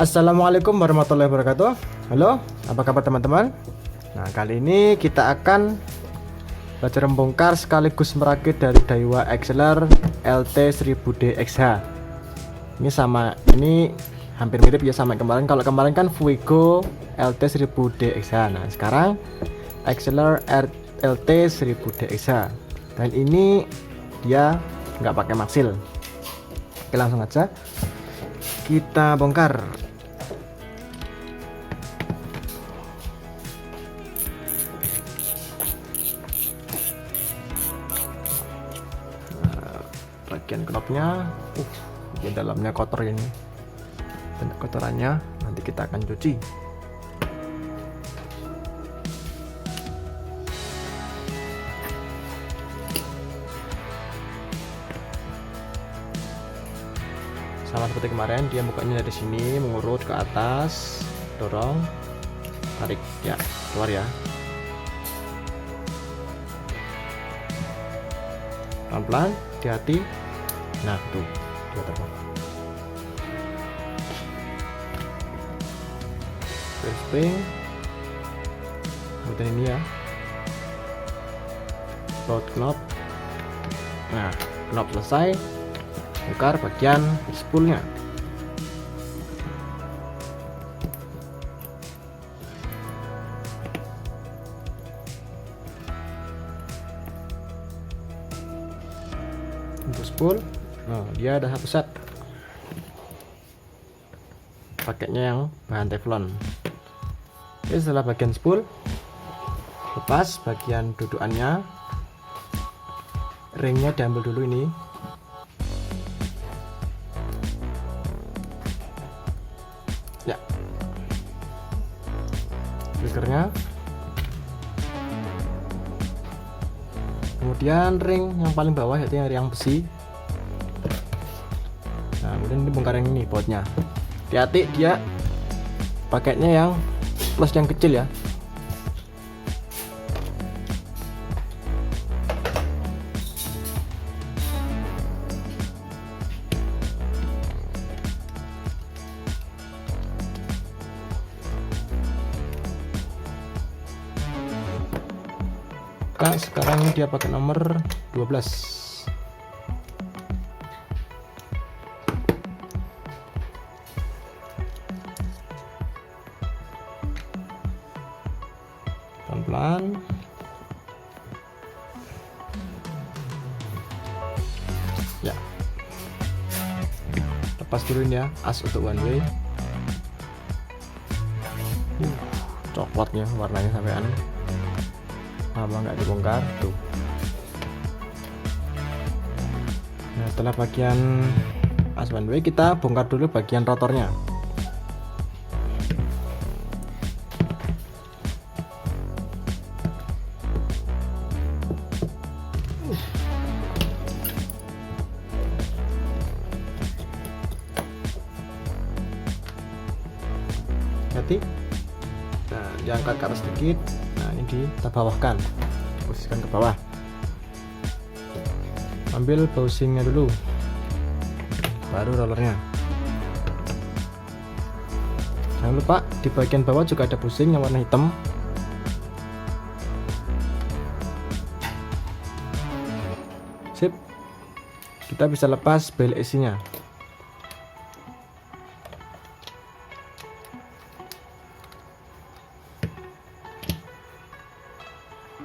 Assalamualaikum warahmatullahi wabarakatuh. Halo, apa kabar teman-teman? Nah, kali ini kita akan belajar membongkar sekaligus merakit dari Daiwa Exceller LT1000D XH. Ini hampir mirip ya sama kemarin. Kalau kemarin kan Fuego LT1000D XH. Nah, sekarang Exceller LT1000D XH. Dan ini dia nggak pakai maksil. Oke, langsung aja kita bongkar. Bagian knopnya, bagian dalamnya kotor ini, banyak kotorannya. Nanti kita akan cuci. Sama seperti kemarin, dia bukanya dari sini, mengurut ke atas, dorong, tarik ya, keluar ya. Pelan-pelan, hati-hati. Nah, tuh dia terbang. Spring, kemudian ini ya, baut knop. Nah, knop selesai, bongkar bagian spoolnya. Untuk spool, nah dia ada satu set, paketnya yang bahan teflon. Oke, setelah bagian spool, lepas bagian dudukannya, ringnya diambil dulu ini. Ya, triggernya, kemudian ring yang paling bawah yaitu yang besi. Nah, kemudian ini bongkar yang ini, bautnya. Hati-hati, dia paketnya yang plus yang kecil ya. Nah, sekarang dia pakai nomor 12. Pelan-pelan. Ya. Lepas dulu ya, as untuk one way. Coklatnya warnanya sampai aneh. Apa nggak dibongkar tuh. Nah, setelah bagian as one way, kita bongkar dulu bagian rotornya. Hati. Nah, diangkat ke atas sedikit. Nah, ini kita bawahkan, posisikan ke bawah. Ambil housingnya dulu, baru rollernya. Jangan lupa di bagian bawah juga ada housing yang warna hitam. Sip, kita bisa lepas bel AC-nya.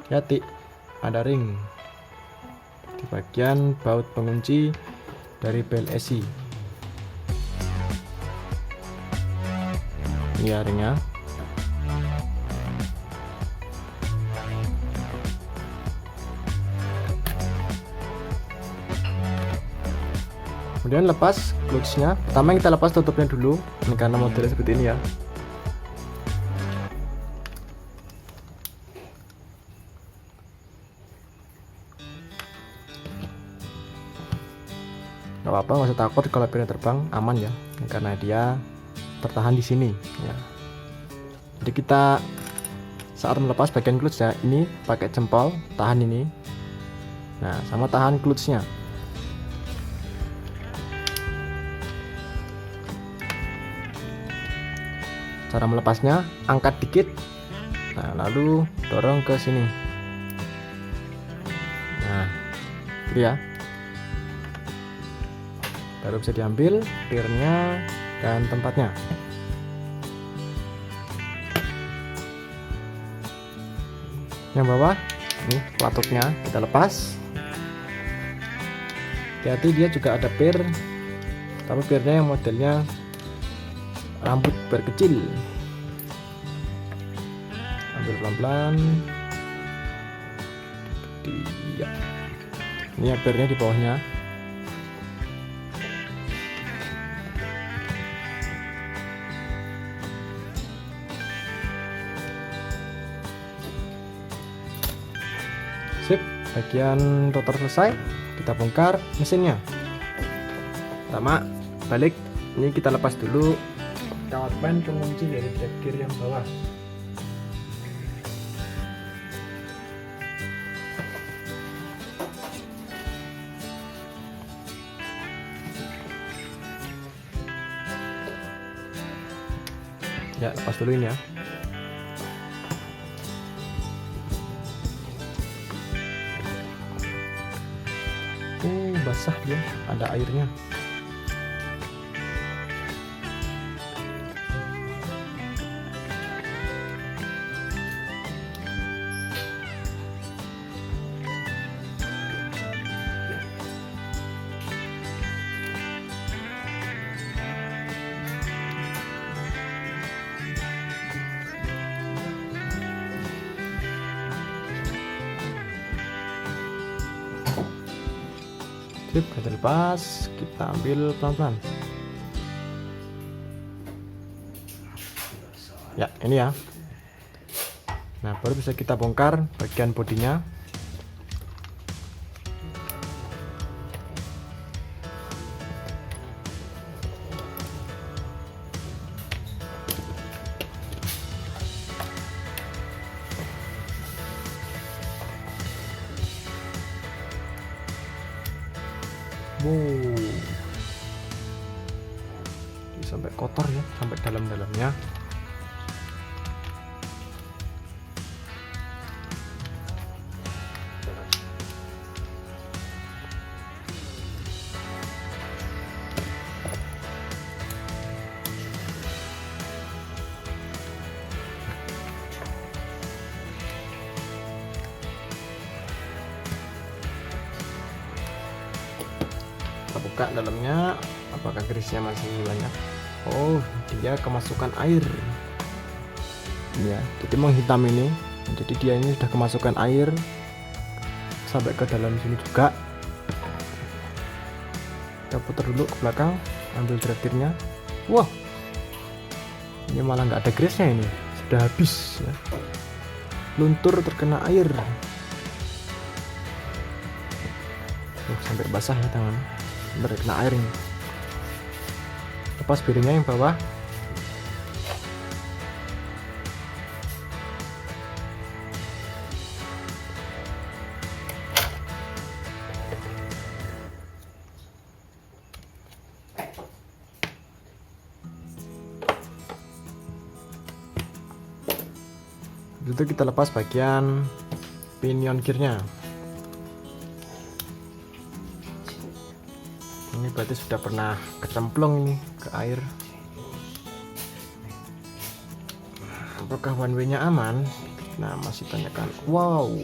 Hati, ada ring di bagian baut pengunci dari bel AC. Ini ya ringnya. Kemudian lepas clutch-nya. Pertama kita lepas tutupnya dulu, ini karena modelnya seperti ini ya. Gak apa-apa, nggak usah takut kalau pilih terbang, aman ya, karena dia tertahan di sini ya. Jadi kita saat melepas bagian clutch ya, ini pakai jempol tahan ini. Nah, sama tahan clutch-nya. cara melepasnya, angkat dikit, nah lalu dorong ke sini. Nah, gitu ya. Baru bisa diambil pirnya dan tempatnya. Yang bawah, ini pelututnya kita lepas. Hati-hati, dia juga ada pir, tapi pirnya yang modelnya rambut berkecil. Ambil pelan-pelan. Iya. Ini ya pirnya di bawahnya. Sip, bagian rotor selesai. Kita bongkar mesinnya. Pertama, balik. Ini kita lepas dulu kawat ban pengunci dari drag gear yang bawah. Ya, lepas dulu ini ya. Basah dia, ada airnya. Sip, kita lepas, kita ambil pelan-pelan. Ya, ini ya. Nah, baru bisa kita bongkar bagian bodinya. Sampai kotor ya, sampai dalam-dalamnya. Kita buka dalamnya, apakah grease-nya masih banyak? Oh, dia kemasukan air. Ya, jadi menghitam ini. Jadi dia ini sudah kemasukan air sampai ke dalam sini juga. Kita putar dulu ke belakang, ambil drag gear-nya. Wah, ini malah nggak ada grease-nya ini. Sudah habis ya. Luntur terkena air. Sampai basah ya tangan. Terkena air ini. Lepas piringnya yang bawah. Itu kita lepas bagian pinion gearnya. Ini berarti sudah pernah kecemplung ini ke air. Apakah one way-nya aman? Nah, masih tanyakan. Wow,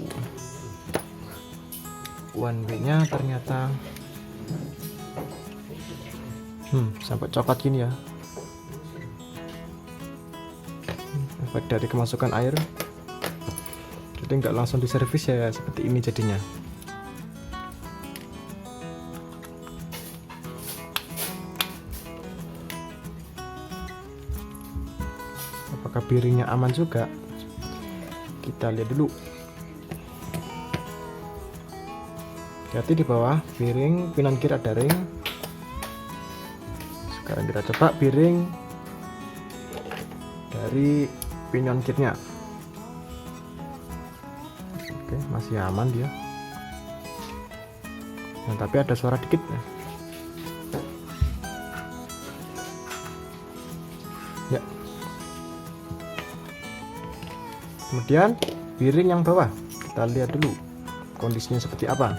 one way-nya ternyata sampai coklat gini ya. Efek dari kemasukan air. Jadi nggak langsung diservis ya, seperti ini jadinya. Apakah piringnya aman juga? Kita lihat dulu. Hati-hati di bawah piring, pinion gear ada ring. Sekarang kita coba piring dari pinion gearnya. Oke, masih aman dia. Nah, tapi ada suara dikit ya. Ya, Kemudian piring yang bawah, kita lihat dulu kondisinya seperti apa.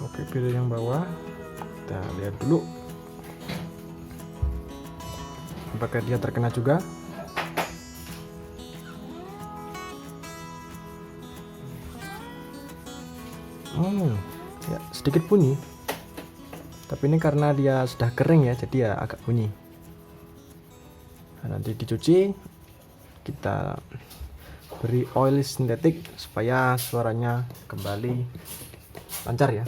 Oke, piring yang bawah kita lihat dulu apakah dia terkena juga. Ya, sedikit bunyi, tapi ini karena dia sudah kering ya, jadi ya agak bunyi. Nah, nanti dicuci, kita beri oil sintetik supaya suaranya kembali lancar ya.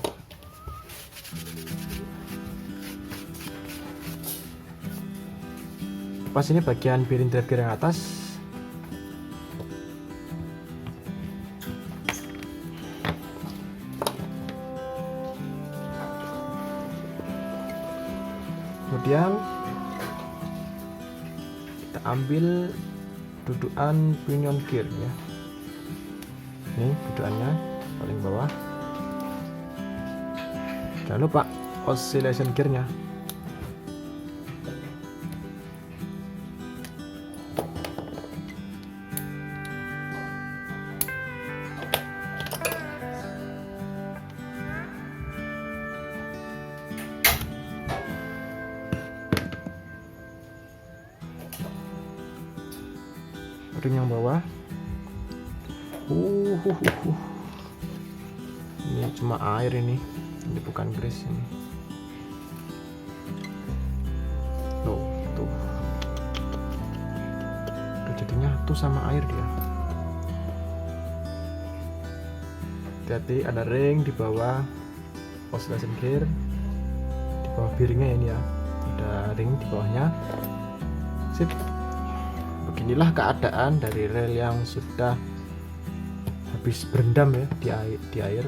Pas ini bagian piring driver yang atas. Kemudian kita ambil dudukan pinion gear ya. Ini dudukannya paling bawah. Jangan lupa oscillation gearnya. Ring yang bawah. Ini cuma air ini bukan grease ini. Tuh. Jadinya tuh sama air dia. Hati-hati, ada ring di bawah oscillation gear, di bawah piringnya ini ya, ada ring di bawahnya. Sip. Beginilah keadaan dari rel yang sudah habis berendam ya di air.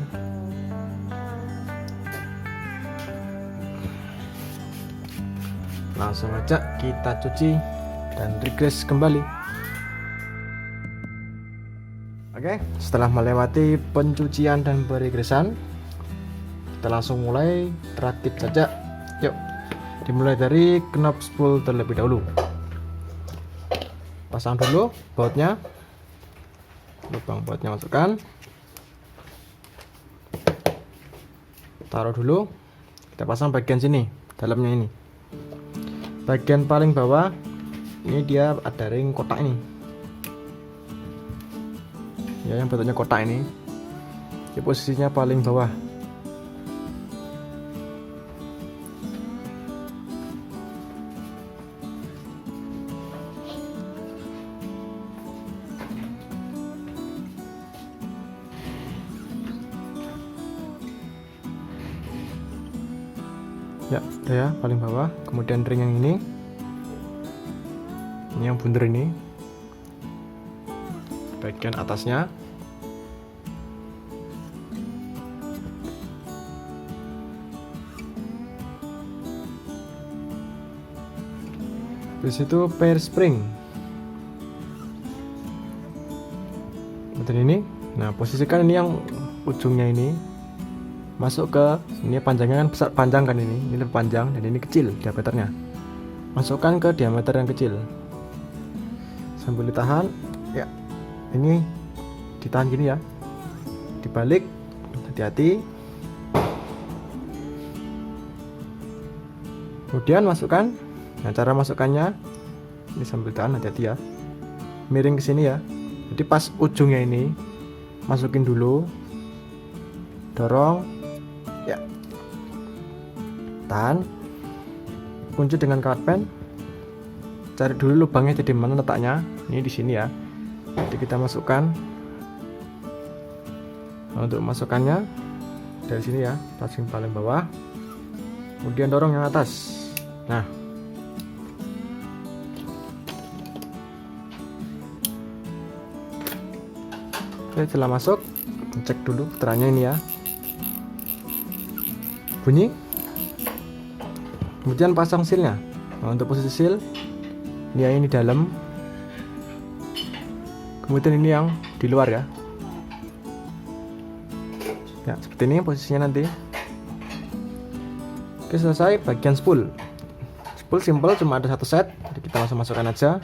Langsung aja kita cuci dan regres kembali. Oke, setelah melewati pencucian dan peregresan, kita langsung mulai teraktif saja. Yuk, dimulai dari knob spool terlebih dahulu. Pasang dulu bautnya, lubang bautnya masukkan, taruh dulu. Kita pasang bagian sini, dalamnya ini. Bagian paling bawah ini dia ada ring kotak ini ya, yang bentuknya kotak ini. Di posisinya paling bawah. Ya, udah ya, paling bawah. Kemudian ring yang ini yang bundar ini, bagian atasnya. Habis itu pair spring. Seperti ini. Nah, posisikan ini yang ujungnya ini masuk ke ini, panjangnya kan besar, panjang kan ini lebih panjang dan ini kecil diameternya. Masukkan ke diameter yang kecil sambil ditahan ya. Ini ditahan gini ya, dibalik, hati-hati. Kemudian masukkan. Nah, cara masukkannya ini sambil tahan, hati-hati ya, miring ke sini ya. Jadi pas ujungnya ini masukin dulu, dorong ya, tahan, kunci dengan kawat pen, cari dulu lubangnya jadi mana letaknya. Ini di sini ya, jadi kita masukkan. Nah, untuk masukkannya dari sini ya, passing paling bawah, kemudian dorong yang atas. Nah, oke, setelah masuk, cek dulu putarannya ini ya, bunyi. Kemudian pasang sealnya. Nah, untuk posisi seal Ini dalam, kemudian ini yang di luar ya. Ya, seperti ini posisinya nanti. Oke, selesai bagian spool. Spool simple, cuma ada satu set, jadi kita langsung masukkan aja.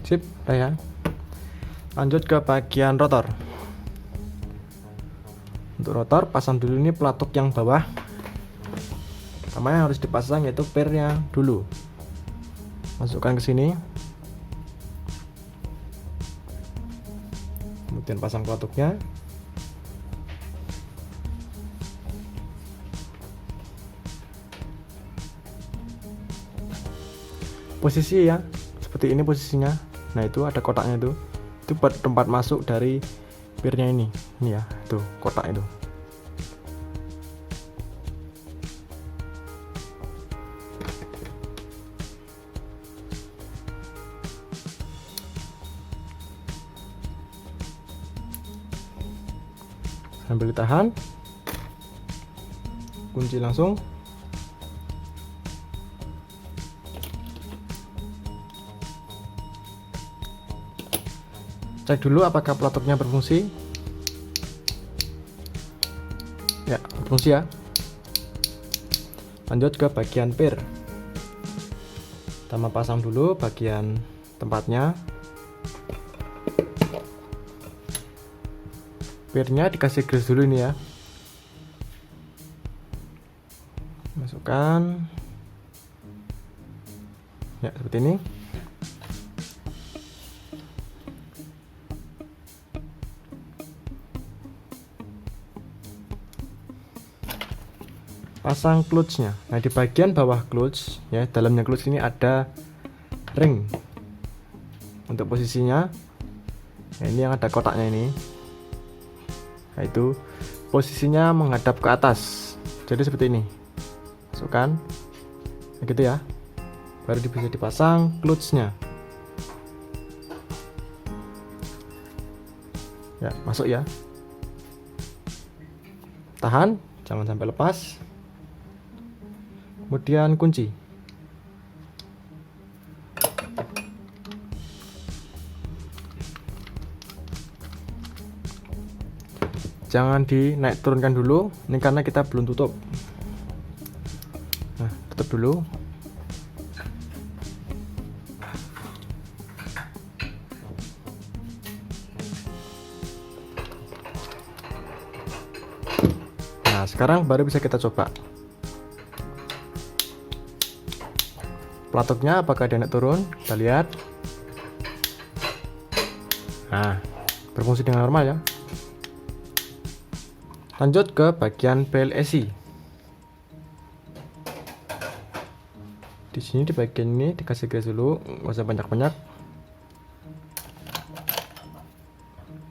Sip, udah ya. Lanjut ke bagian rotor. Untuk rotor, pasang dulu ini pelatuk yang bawah. Pertama yang harus dipasang yaitu pernya dulu. Masukkan ke sini. Kemudian pasang pelatuknya. Posisi ya, seperti ini posisinya. Nah, itu ada kotaknya itu buat tempat masuk dari pirnya ini ya, tuh kotak itu. Sambil ditahan, kunci langsung. Cek dulu apakah pelatuknya berfungsi. Ya, berfungsi ya. Lanjut ke bagian pir. Pertama pasang dulu bagian tempatnya. Pirnya dikasih grease dulu ini ya. Masukkan. Ya, seperti ini. Pasang clutch-nya. Nah, di bagian bawah clutch ya, dalamnya clutch ini ada ring untuk posisinya. Nah, ini yang ada kotaknya ini. Nah, itu posisinya menghadap ke atas. Jadi seperti ini. Masukkan. Nah, gitu ya. Baru bisa dipasang clutch-nya. Ya, masuk ya. Tahan, jangan sampai lepas. Kemudian kunci. Jangan dinaik turunkan dulu, ini karena kita belum tutup. Nah, tutup dulu. Nah, sekarang baru bisa kita coba. Pelatuknya apakah dia naik turun? Kita lihat. Nah, berfungsi dengan normal ya. Lanjut ke bagian PLSI. Di sini di bagian ini dikasih grease dulu, nggak usah banyak-banyak.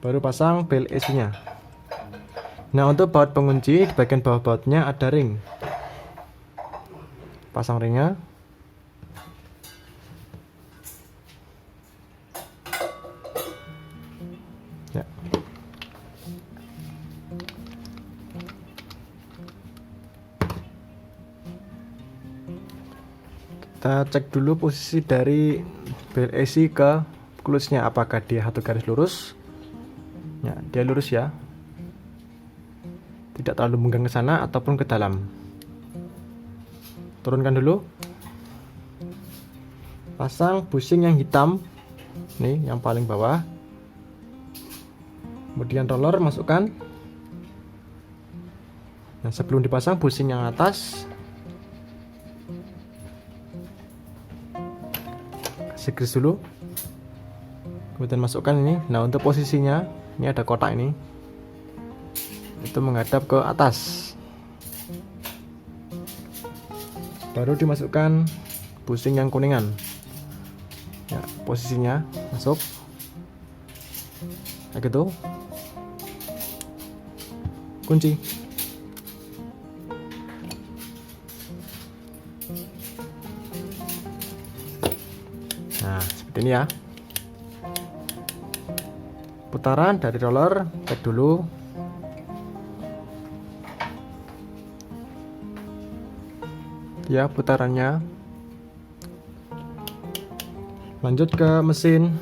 Baru pasang PLSI-nya. Nah, untuk baut pengunci di bagian bawah bautnya ada ring. Pasang ringnya. Ya. Kita cek dulu posisi dari PLSI ke clutch-nya, apakah dia satu garis lurus. Ya, dia lurus ya. Tidak terlalu menggang ke sana ataupun ke dalam. Turunkan dulu. Pasang bushing yang hitam. Nih, yang paling bawah. Kemudian roller masukkan. Nah, sebelum dipasang bushing yang atas, kasih grease dulu. Kemudian masukkan ini. Nah, untuk posisinya ini ada kotak ini. Itu menghadap ke atas. Baru dimasukkan bushing yang kuningan. Ya, posisinya masuk. Kayak gitu. Kunci. Nah, seperti ini ya. putaran dari roller, cek dulu. Ya, putarannya. Lanjut ke mesin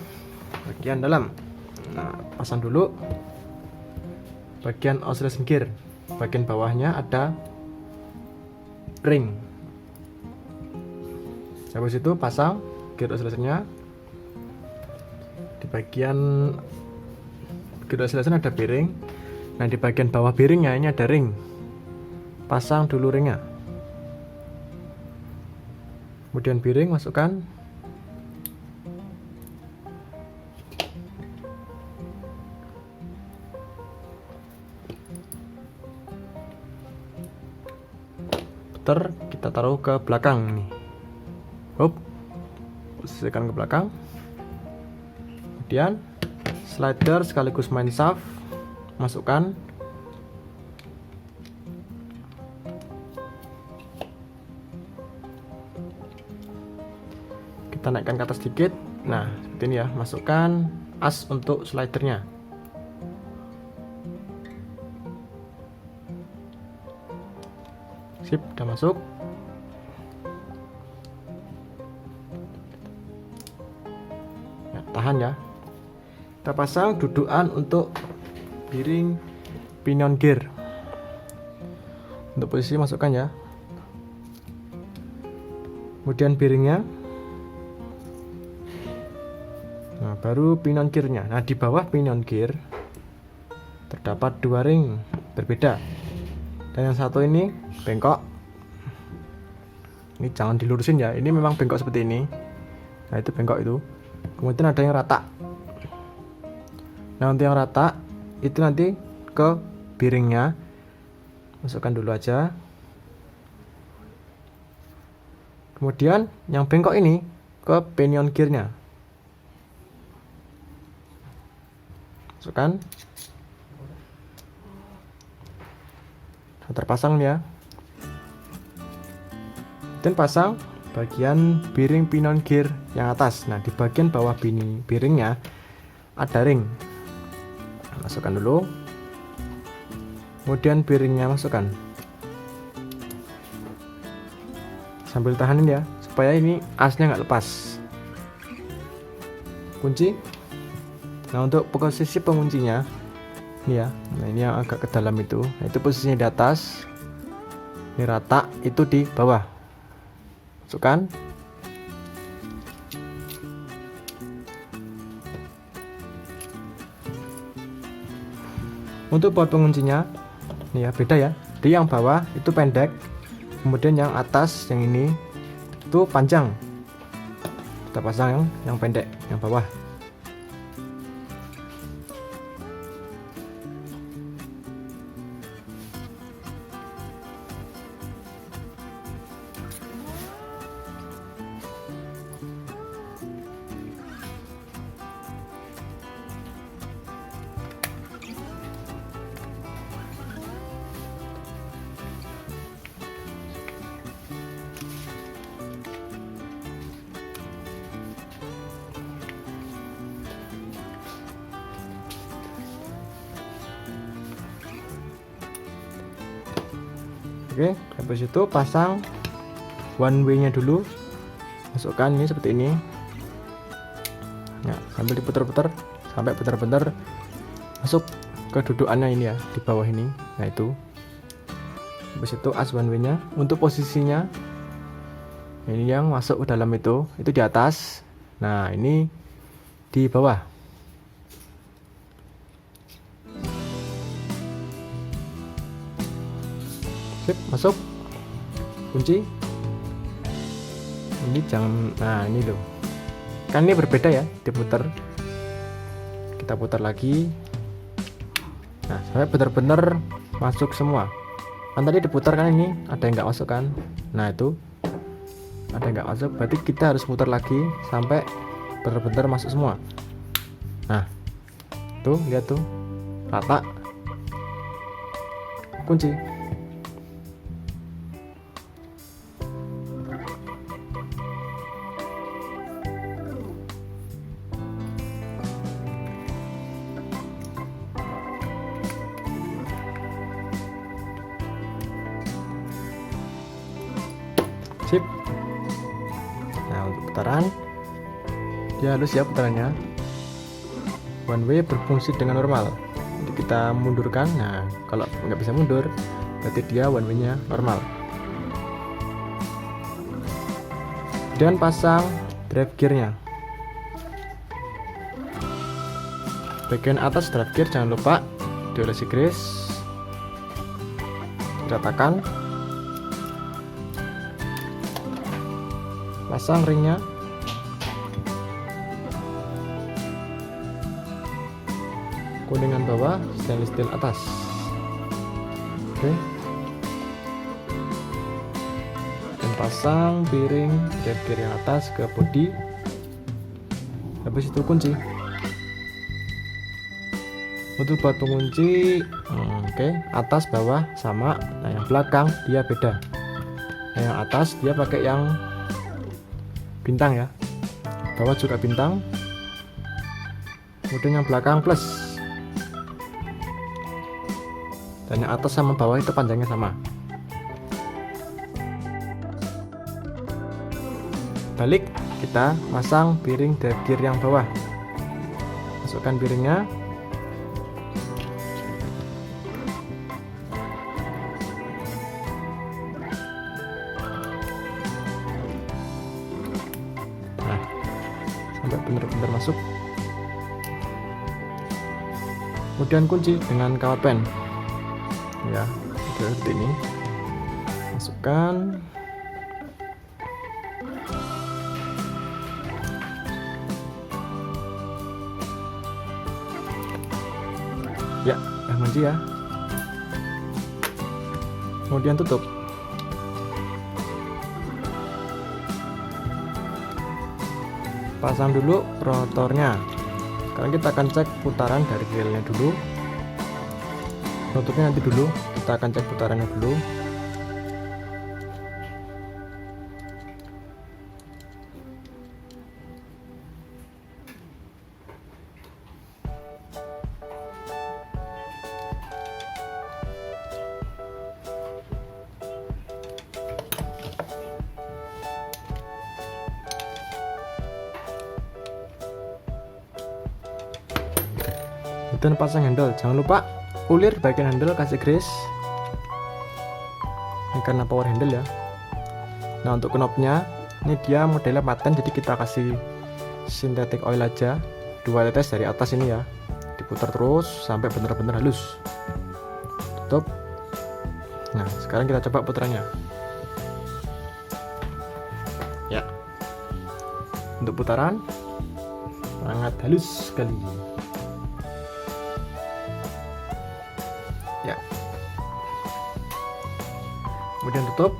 bagian dalam. Nah, pasang dulu bagian oscillation gear. Bagian bawahnya ada ring. Habis itu pasang gear oscillationnya. Di bagian gear oscillation ada bearing. Nah, di bagian bawah bearingnya ini ada ring. Pasang dulu ringnya. Kemudian bearing masukkan. Putar, kita taruh ke belakang nih. Posisikan ke belakang. Kemudian slider sekaligus main shaft masukkan. Kita naikkan ke atas sedikit. Nah, seperti ini ya, masukkan as untuk slidernya. Sip, udah masuk. Ya, tahan ya. Kita pasang dudukan untuk bearing pinion gear. Untuk posisi masukkan ya. Kemudian bearingnya. Nah, baru pinion gearnya. Nah, di bawah pinion gear terdapat dua ring berbeda. Dan yang satu ini bengkok. Ini jangan dilurusin ya. Ini memang bengkok seperti ini. Nah, itu bengkok itu. Kemudian ada yang rata. Nah, untuk yang rata itu nanti ke bearingnya. Masukkan dulu aja. Kemudian yang bengkok ini ke pinion gearnya. Masukkan. Terpasang ya. Dan pasang bagian bearing pinion gear yang atas. Nah, di bagian bawah bearingnya ada ring. Masukkan dulu. Kemudian bearingnya masukkan. Sambil tahanin ya, supaya ini asnya nggak lepas. Kunci. Nah, untuk posisi penguncinya ini ya. Nah, ini yang agak ke dalam itu. Nah, itu posisinya di atas. Ini rata, itu di bawah. Masukkan. Untuk baut penguncinya ini ya, beda ya. Di yang bawah itu pendek. Kemudian yang atas yang ini itu panjang. Kita pasang yang pendek, yang bawah. Oke, habis itu pasang one way nya dulu. Masukkan ini seperti ini. Nah, sambil diputar-putar sampai benar-benar masuk ke dudukannya ini ya, di bawah ini. Nah, itu. Habis itu as one way nya. Untuk posisinya ini yang masuk ke dalam itu di atas. Nah, ini di bawah. Sip, masuk. Kunci. Ini jangan, nah ini loh. Kan ini berbeda ya, diputar. Kita putar lagi. Nah, sampai benar-benar masuk semua. Kan tadi diputar kan, ini ada yang nggak masuk kan. Nah, itu ada yang nggak masuk, berarti kita harus putar lagi sampai benar-benar masuk semua. Nah, tuh lihat tuh, rata. Kunci. Sip. Nah, untuk putaran dia halus ya putarannya. One way berfungsi dengan normal. Jadi kita mundurkan. Nah, kalau nggak bisa mundur berarti dia one way nya normal. Dan pasang drive gearnya. Bagian atas drive gear jangan lupa diolesi grease, diratakan. Pasang ringnya. Kuningan bawah, stainless steel atas. Oke. Dan pasang piring drive gear yang atas ke bodi. Habis itu kunci. Untuk buat pengunci, oke, atas bawah sama. Nah, yang belakang dia beda. Nah, yang atas dia pakai yang bintang ya. Bawah juga bintang. Kemudian yang belakang plus. Dan yang atas sama bawah itu panjangnya sama. Balik, kita pasang piring drive gear yang bawah. Masukkan piringnya. Nah, sampai benar-benar masuk. Kemudian kunci dengan kawat pen. Ya, seperti ini. Masukkan. Ya, kunci ya. Kemudian tutup. Pasang dulu rotornya. Sekarang kita akan cek putaran dari relnya dulu. Tutupnya nanti dulu, kita akan cek putarannya dulu. Dan pasang handle, jangan lupa ulir bagian handle, kasih grease. Ini karena power handle ya. Nah, untuk knobnya ini dia modelnya paten, jadi kita kasih synthetic oil aja, 2 tetes dari atas ini ya, diputar terus sampai benar-benar halus. Tutup. Nah, sekarang kita coba putarannya ya. Untuk putaran sangat halus sekali ya. Kemudian tutup.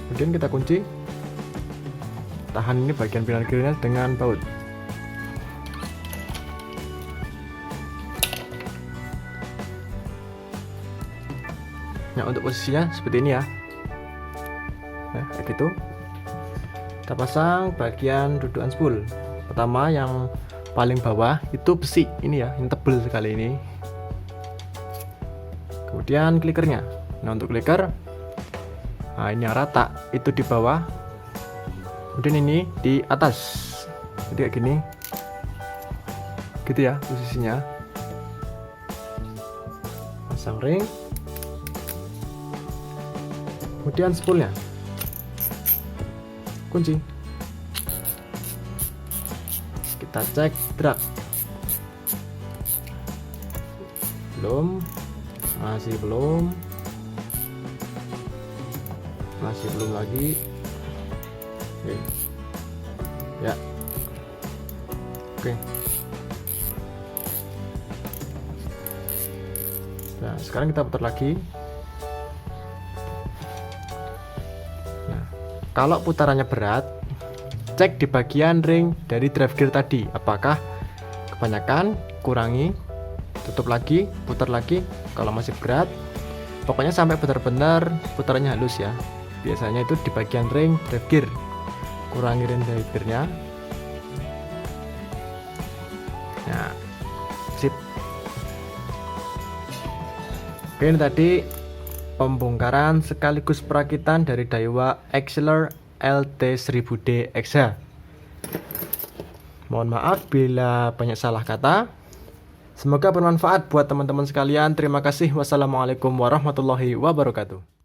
Kemudian kita kunci. Tahan ini bagian pilar kirinya dengan baut. Nah, untuk posisinya seperti ini ya. Nah, kayak gitu. Kita pasang bagian dudukan spool. Pertama yang paling bawah itu besi ini ya, ini tebel sekali ini. Kemudian klikernya. Nah, untuk kliker, nah ini yang rata itu di bawah. Kemudian ini di atas. Jadi kayak gini. Gitu ya posisinya. Pasang ring. Kemudian spoolnya kunci. Kita cek drag. Belum, masih belum lagi. Oke ya, oke. Nah, sekarang kita putar lagi. Kalau putarannya berat, cek di bagian ring dari drive gear tadi, apakah kebanyakan, kurangi. tutup lagi, putar lagi. Kalau masih berat, pokoknya sampai benar-benar putarannya halus ya. Biasanya itu di bagian ring drive gear, kurangi ring drive gearnya. Nah, sip. Oke, ini tadi pembongkaran sekaligus perakitan dari Daiwa Exceller LT1000D Exa. Mohon maaf bila banyak salah kata. Semoga bermanfaat buat teman-teman sekalian. Terima kasih. Wassalamualaikum warahmatullahi wabarakatuh.